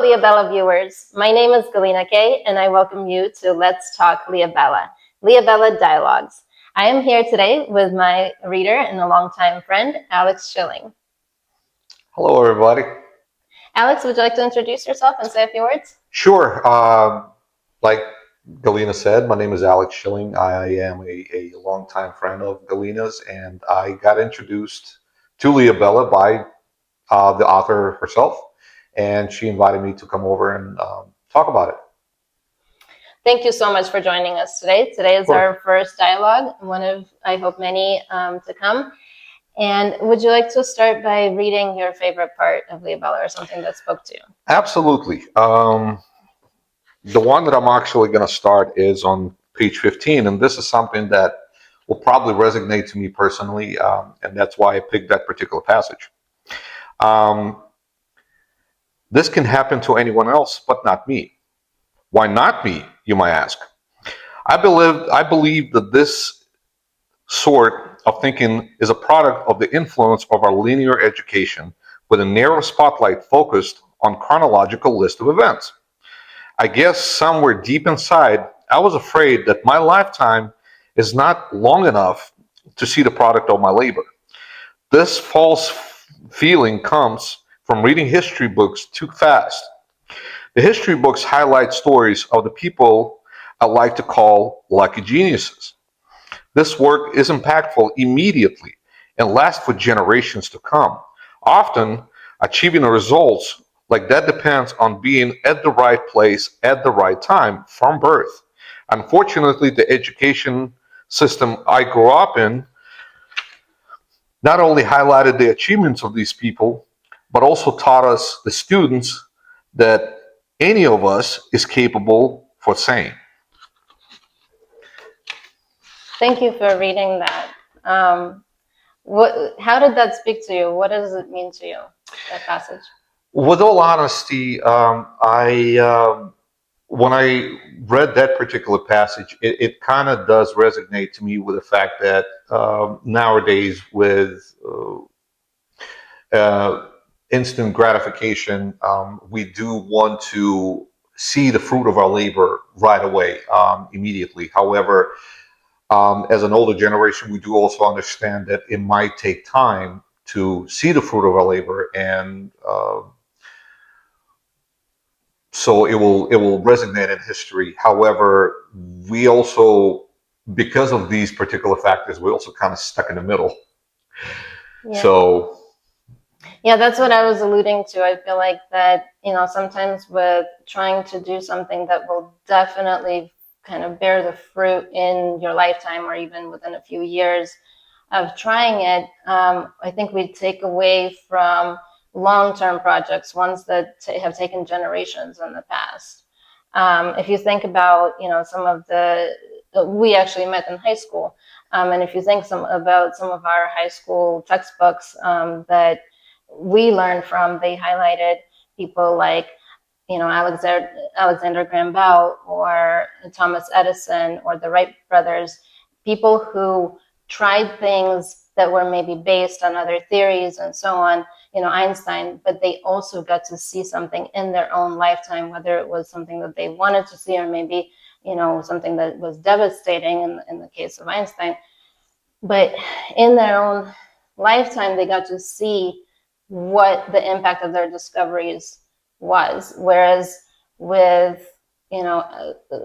Leobela viewers. My name is Galina Kaye, and I welcome you to Let's Talk Leobela, Leobela Dialogues. I am here today with my reader and a longtime friend, Alex Shiling. Hello, everybody. Alex, would you like to introduce yourself and say a few words? Sure. Like Galina said, my name is Alex Shiling. I am a longtime friend of Galina's, and I got introduced to Leobela by the author herself, and she invited me to come over and talk about it. Thank you so much for joining us today. Today is our first dialogue, one of, I hope, many to come. And would you like to start by reading your favorite part of Leobela or something that spoke to you? Absolutely. The one that I'm actually going to start is on page 15, and this is something that will probably resonate to me personally, and that's why I picked that particular passage. This can happen to anyone else, but not me. Why not me, you might ask? I believe that this sort of thinking is a product of the influence of our linear education with a narrow spotlight focused on chronological list of events. I guess somewhere deep inside, I was afraid that my lifetime is not long enough to see the product of my labor. This false feeling comes from reading history books too fast. The history books highlight stories of the people I like to call lucky geniuses. This work is impactful immediately and lasts for generations to come. Often, achieving the results like that depends on being at the right place at the right time from birth. Unfortunately, the education system I grew up in not only highlighted the achievements of these people, but also taught us, the students, that any of us is capable for same. Thank you for reading that. How did that speak to you? What does it mean to you, that passage? With all honesty, when I read that particular passage, it kind of does resonate to me with the fact that nowadays, with instant gratification, we do want to see the fruit of our labor right away, immediately. However, as an older generation, we do also understand that it might take time to see the fruit of our labor, and so it will resonate in history. However, we also, because of these particular factors, we're also kind of stuck in the middle. Yeah. So yeah, that's what I was alluding to. I feel like that, sometimes with trying to do something that will definitely kind of bear the fruit in your lifetime or even within a few years of trying it, I think we take away from long-term projects, ones that have taken generations in the past. If you think about, some of we actually met in high school, and if you think about some of our high school textbooks that we learned from, they highlighted people like, Alexander Graham Bell or Thomas Edison or the Wright brothers, people who tried things that were maybe based on other theories and so on, Einstein, but they also got to see something in their own lifetime, whether it was something that they wanted to see or maybe, something that was devastating in the case of Einstein. But in their own lifetime, they got to see what the impact of their discoveries was. Whereas with,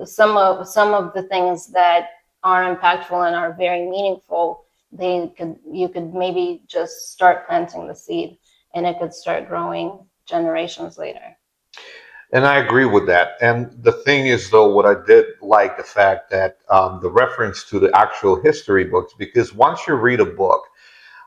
some of the things that are impactful and are very meaningful, you could maybe just start planting the seed and it could start growing generations later. And I agree with that. And the thing is, though, what I did like the fact that the reference to the actual history books, because once you read a book,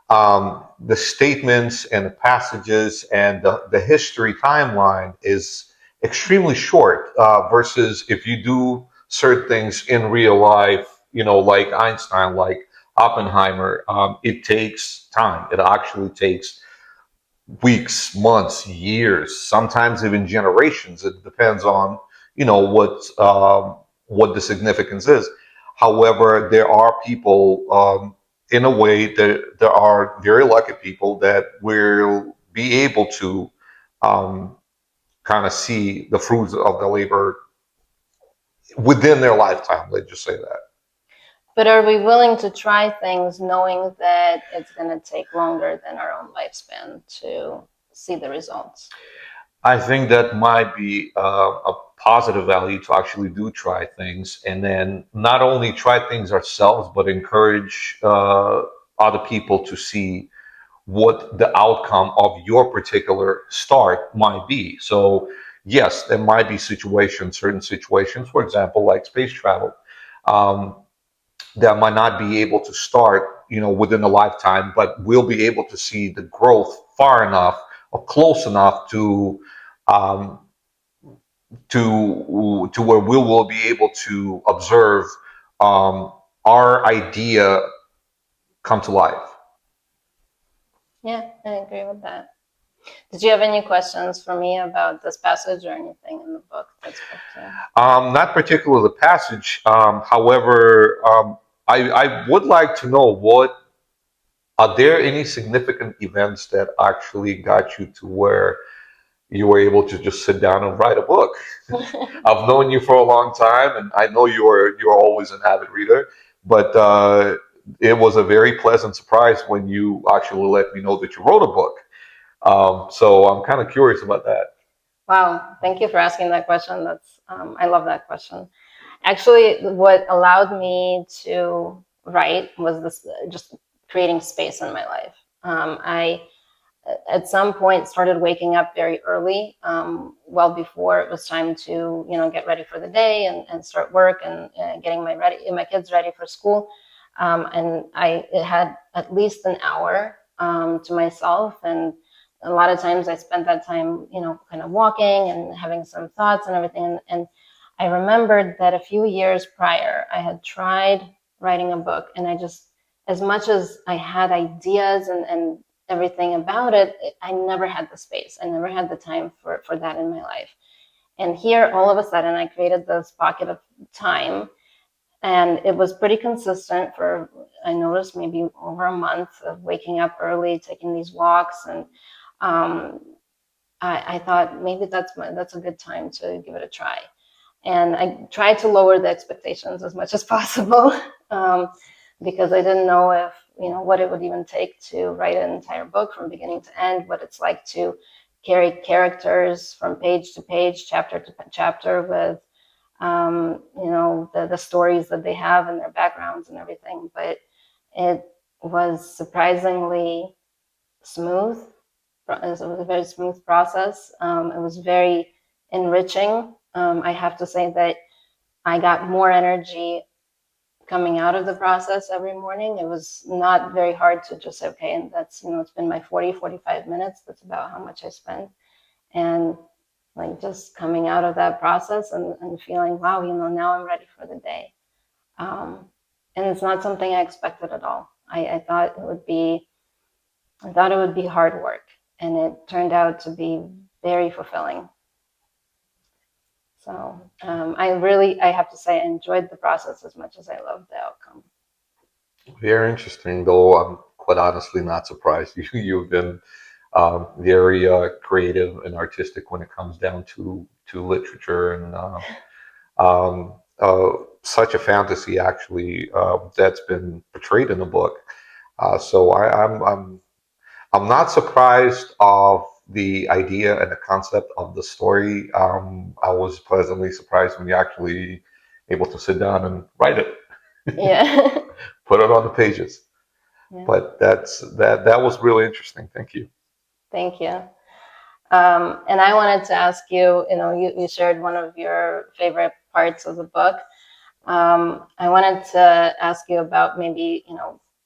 the statements and the passages and the history timeline is extremely short, versus if you do certain things in real life, like Einstein, like Oppenheimer, it takes time. It actually takes weeks, months, years, sometimes even generations. It depends on what the significance is. However, there are people, in a way, there are very lucky people that will be able to um, kind of see the fruits of the labor within their lifetime. Let's just say that. But are we willing to try things knowing that it's going to take longer than our own lifespan to see the results? I think that might be a positive value to actually do try things, and then not only try things ourselves, but encourage other people to see what the outcome of your particular start might be. So, yes, there might be situations, certain situations, for example, like space travel, um, that might not be able to start, within a lifetime, but we'll be able to see the growth far enough or close enough um, to where we will be able to observe um, our idea come to life. Yeah, I agree with that. Did you have any questions for me about this passage or anything in the book that spoke to you? Not particularly the passage. However, I would like to know, what are there any significant events that actually got you to where you were able to just sit down and write a book? I've known you for a long time, and I know you're always an avid reader, but it was a very pleasant surprise when you actually let me know that you wrote a book. So I'm kind of curious about that. Wow, thank you for asking that question. That's I love that question. Actually, what allowed me to write was this just creating space in my life. I at some point started waking up very early, well before it was time to get ready for the day and start work and getting my kids ready for school. And I it had at least an hour to myself, and a lot of times I spent that time kind of walking and having some thoughts and everything. And I remembered that a few years prior I had tried writing a book, and I just, as much as I had ideas and everything about it, I never had the space. I never had the time for that in my life. And here, all of a sudden, I created this pocket of time, and it was pretty consistent for, I noticed, maybe over a month of waking up early, taking these walks, and um, I thought maybe that's a good time to give it a try. And I tried to lower the expectations as much as possible, um, because I didn't know if what it would even take to write an entire book from beginning to end, what it's like to carry characters from page to page, chapter to chapter, with the stories that they have and their backgrounds and everything. But it was surprisingly smooth. It was a very smooth process. It was very enriching. I have to say that I got more energy coming out of the process every morning. It was not very hard to just say, okay, and that's, it's been my 45 minutes. That's about how much I spent. And like just coming out of that process and feeling, wow, now I'm ready for the day. Um, and it's not something I expected at all. I thought it would be hard work, and it turned out to be very fulfilling. So I have to say, I enjoyed the process as much as I loved the outcome. Very interesting, though. I'm quite honestly not surprised. You've been very creative and artistic when it comes down to literature, and um, uh, such a fantasy actually that's been portrayed in the book. So I'm not surprised of the idea and the concept of the story. I was pleasantly surprised when you actually able to sit down and write it, Yeah. put it on the pages. Yeah. But that was really interesting. Thank you. Thank you. And I wanted to ask you, you shared one of your favorite parts of the book. I wanted to ask you about maybe,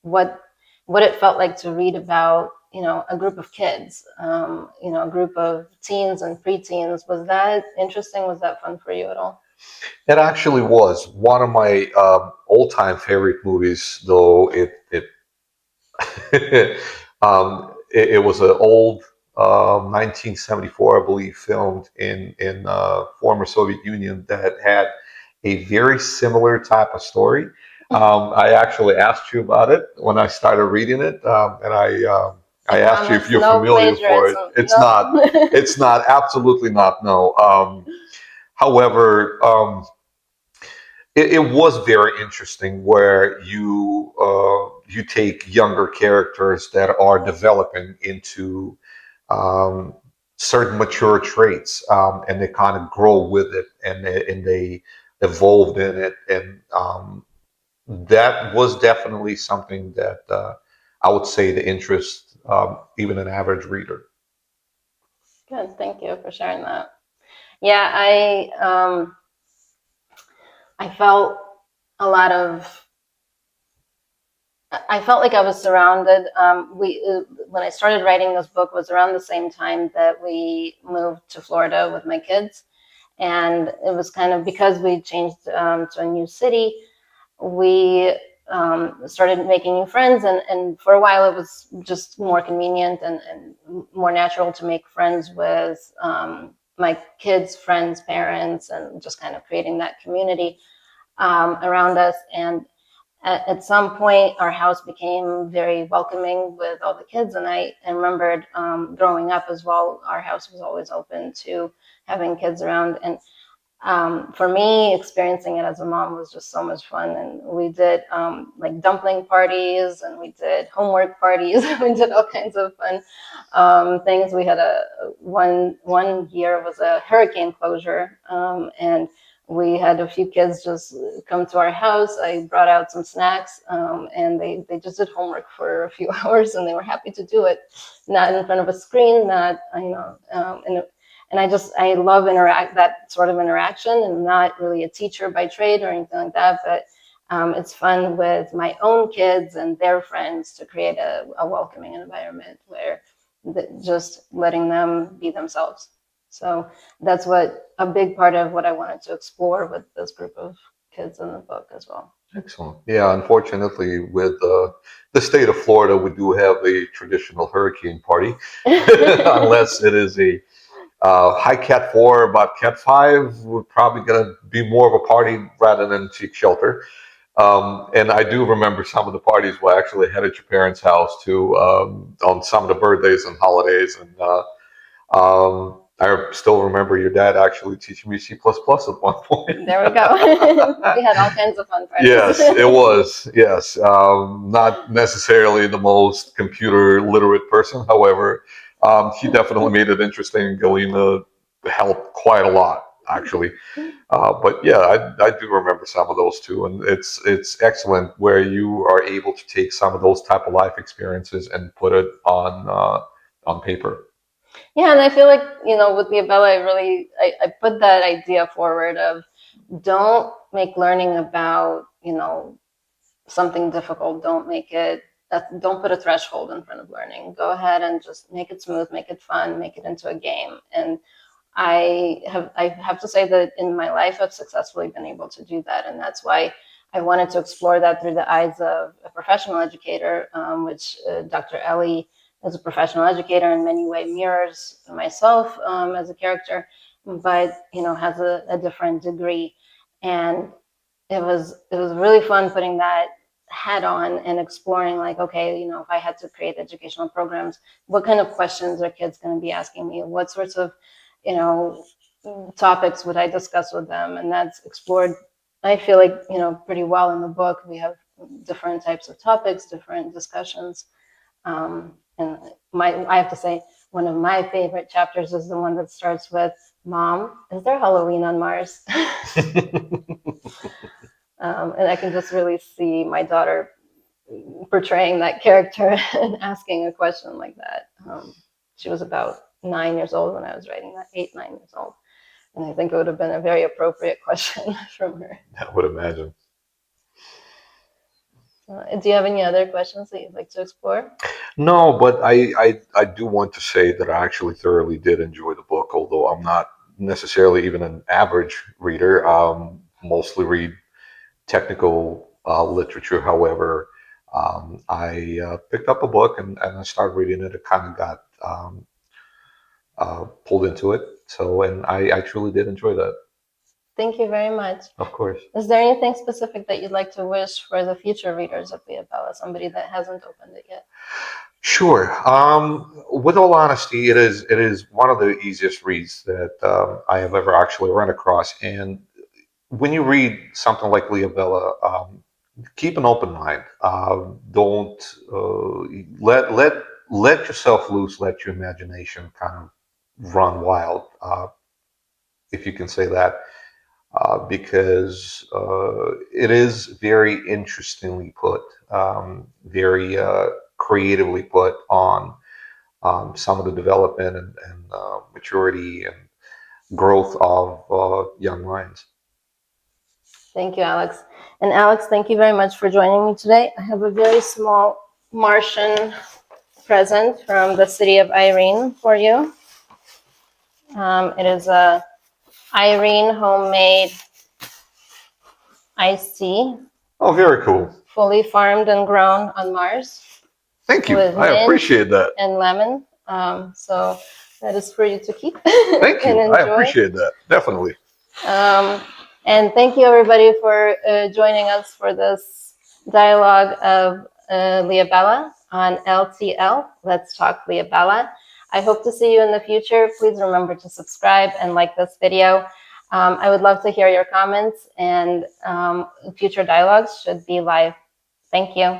what what it felt like to read about, a group of kids, a group of teens and preteens. Was that interesting? Was that fun for you at all? It actually was one of my all-time favorite movies, though it was an old 1974, I believe, filmed in former Soviet Union that had a very similar type of story. I actually asked you about it when I started reading it, and I I asked you if promise you're no familiar for it. plagiarism. It's No. not. It's not. Absolutely not. No. However, it was very interesting where you take younger characters that are developing into um, certain mature traits, and they kind of grow with it, and they evolved in it, and that was definitely something that I would say the interest even an average reader. Good. Thank you for sharing that. Yeah, I felt a lot of I felt like I was surrounded. When I started writing this book was around the same time that we moved to Florida with my kids, and it was kind of because we changed to a new city. We started making new friends, and for a while it was just more convenient and more natural to make friends with my kids' friends' parents, and just kind of creating that community around us. And at some point, our house became very welcoming with all the kids. And I remembered growing up as well, our house was always open to having kids around. And for me, experiencing it as a mom was just so much fun. And we did like dumpling parties, and we did homework parties. We did all kinds of fun things. We had one year was a hurricane closure, and we had a few kids just come to our house. I brought out some snacks, and they just did homework for a few hours, and they were happy to do it, not in front of a screen, not and I love that sort of interaction, and not really a teacher by trade or anything like that, but it's fun with my own kids and their friends to create a welcoming environment where just letting them be themselves. So that's what a big part of what I wanted to explore with this group of kids in the book as well. Excellent. Yeah, unfortunately, with the state of Florida, we do have a traditional hurricane party, unless it is a high Cat 4, about Cat 5. We're probably going to be more of a party rather than seek shelter. And I do remember some of the parties were actually had at your parents' house too, on some of the birthdays and holidays. And I still remember your dad actually teaching me C++ at one point. There we go. We had all kinds of fun parties. Yes, it was. Yes, not necessarily the most computer literate person. However, he definitely made it interesting. Galina helped quite a lot, actually. But yeah, I do remember some of those too, and it's excellent where you are able to take some of those type of life experiences and put it on paper. Yeah, and I feel like, with Leobela, I put that idea forward of don't make learning about, something difficult. Don't put a threshold in front of learning. Go ahead and just make it smooth, make it fun, make it into a game. And I have to say that in my life I've successfully been able to do that, and that's why I wanted to explore that through the eyes of a professional educator, which Dr. Ellie is a professional educator in many ways mirrors myself as a character, but has a different degree, and it was really fun putting that hat on and exploring, like, okay, if I had to create educational programs, what kind of questions are kids going to be asking me? What sorts of you know topics would I discuss with them? And that's explored, I feel like, pretty well in the book. We have different types of topics, different discussions. And I have to say, one of my favorite chapters is the one that starts with, Mom, is there Halloween on Mars? And I can just really see my daughter portraying that character and asking a question like that. She was about 9 years old when I was writing that, 8, 9 years old. And I think it would have been a very appropriate question from her. I would imagine. Do you have any other questions that you'd like to explore? No, but I do want to say that I actually thoroughly did enjoy the book, although I'm not necessarily even an average reader. Mostly read technical literature. However, I picked up a book and I started reading it. It kind of got pulled into it. So, and I truly did enjoy that. Thank you very much. Of course. Is there anything specific that you'd like to wish for the future readers of Leobela, somebody that hasn't opened it yet? Sure. With all honesty, it is one of the easiest reads that I have ever actually run across. And when you read something like Leobela, keep an open mind. Don't let yourself loose. Let your imagination kind of run wild, if you can say that, because it is very interestingly put, very creatively put on some of the development and maturity and growth of young minds. Thank you, Alex. And Alex, thank you very much for joining me today. I have a very small Martian present from the city of Irene for you. It is a Irene homemade iced tea, Oh, very cool. fully farmed and grown on Mars Thank you. with I mint appreciate that. and lemon. So that is for you to keep Thank and you. I enjoy. appreciate that. Definitely. Um, and thank you, everybody, for joining us for this dialogue of Leobela on LTL. Let's Talk Leobela. I hope to see you in the future. Please remember to subscribe and like this video. I would love to hear your comments, and future dialogues should be live. Thank you.